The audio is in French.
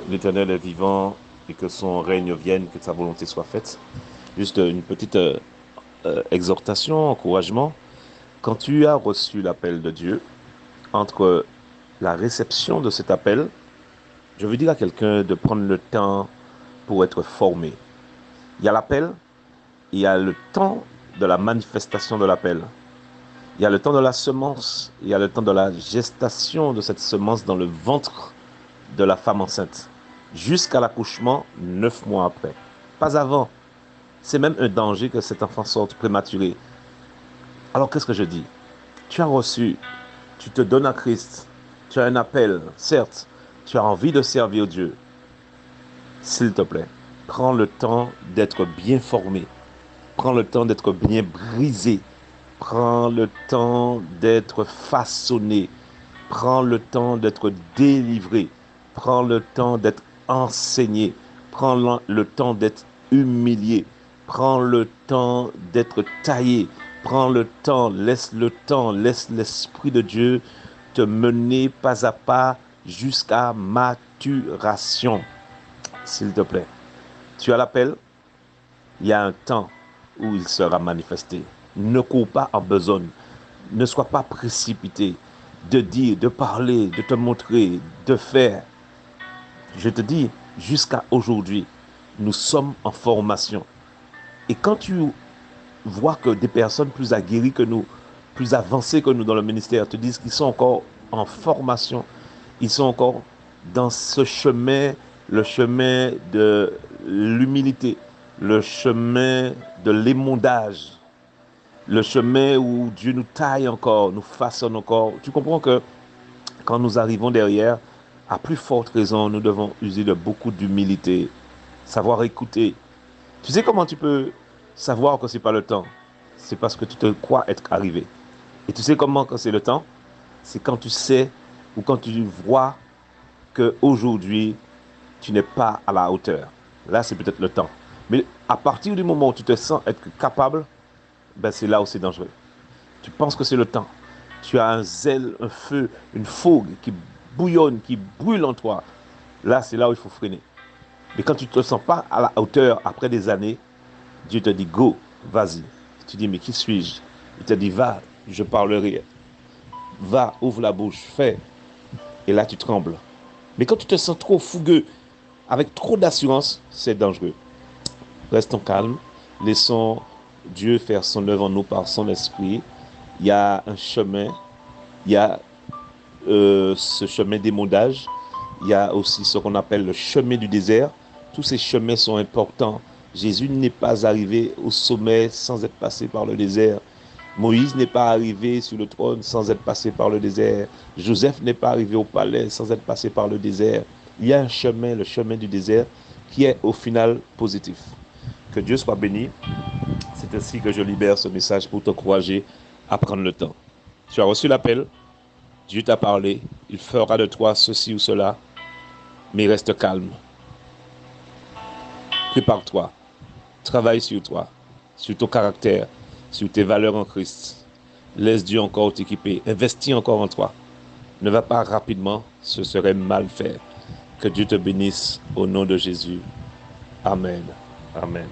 l'Éternel est vivant et que son règne vienne, que sa volonté soit faite. Juste une petite exhortation, encouragement. Quand tu as reçu l'appel de Dieu, entre la réception de cet appel, je veux dire à quelqu'un de prendre le temps pour être formé. Il y a l'appel, il y a le temps de la manifestation de l'appel. Il y a le temps de la semence, il y a le temps de la gestation de cette semence dans le ventre de la femme enceinte, jusqu'à l'accouchement 9 mois après. Pas avant. C'est même un danger que cet enfant sorte prématuré. Alors qu'est-ce que je dis? Tu as reçu, tu te donnes à Christ, tu as un appel, certes, tu as envie de servir Dieu. S'il te plaît, prends le temps d'être bien formé, prends le temps d'être bien brisé, prends le temps d'être façonné, prends le temps d'être délivré, prends le temps d'être enseigné, prends le temps d'être humilié, prends le temps d'être taillé, prends le temps, laisse l'Esprit de Dieu te mener pas à pas jusqu'à maturation, s'il te plaît. Tu as l'appel, il y a un temps où il sera manifesté. Ne cours pas en besogne, ne sois pas précipité de dire, de parler, de te montrer, de faire. Je te dis, jusqu'à aujourd'hui, nous sommes en formation. Et quand tu vois que des personnes plus aguerries que nous, plus avancées que nous dans le ministère, te disent qu'ils sont encore en formation, ils sont encore dans ce chemin, le chemin de l'humilité, le chemin de l'émondage, le chemin où Dieu nous taille encore, nous façonne encore. Tu comprends que quand nous arrivons derrière, à plus forte raison, nous devons user de beaucoup d'humilité, savoir écouter. Tu sais comment tu peux savoir que ce n'est pas le temps? C'est parce que tu te crois être arrivé. Et tu sais comment que c'est le temps? C'est quand tu sais ou quand tu vois qu'aujourd'hui, tu n'es pas à la hauteur. Là, c'est peut-être le temps. Mais à partir du moment où tu te sens être capable, ben c'est là où c'est dangereux. Tu penses que c'est le temps. Tu as un zèle, un feu, une fougue qui bouillonne, qui brûle en toi. Là, c'est là où il faut freiner. Mais quand tu ne te sens pas à la hauteur après des années, Dieu te dit go, vas-y. Tu dis mais qui suis-je? Il te dit va, je parlerai. Va, ouvre la bouche, fais. Et là, tu trembles. Mais quand tu te sens trop fougueux, avec trop d'assurance, c'est dangereux. Restons calmes. Laissons Dieu faire son œuvre en nous par son esprit. Il y a un chemin. Il y a ce chemin d'émondage. Il y a aussi ce qu'on appelle le chemin du désert. Tous ces chemins sont importants. Jésus n'est pas arrivé au sommet sans être passé par le désert. Moïse n'est pas arrivé sur le trône sans être passé par le désert. Joseph n'est pas arrivé au palais sans être passé par le désert. Il y a un chemin, le chemin du désert, qui est au final positif. Que Dieu soit béni. C'est ainsi que je libère ce message pour t'encourager à prendre le temps. Tu as reçu l'appel, Dieu t'a parlé, il fera de toi ceci ou cela, mais reste calme. Prépare-toi, travaille sur toi, sur ton caractère, sur tes valeurs en Christ. Laisse Dieu encore t'équiper, investis encore en toi. Ne va pas rapidement, ce serait mal fait. Que Dieu te bénisse au nom de Jésus. Amen. Amen.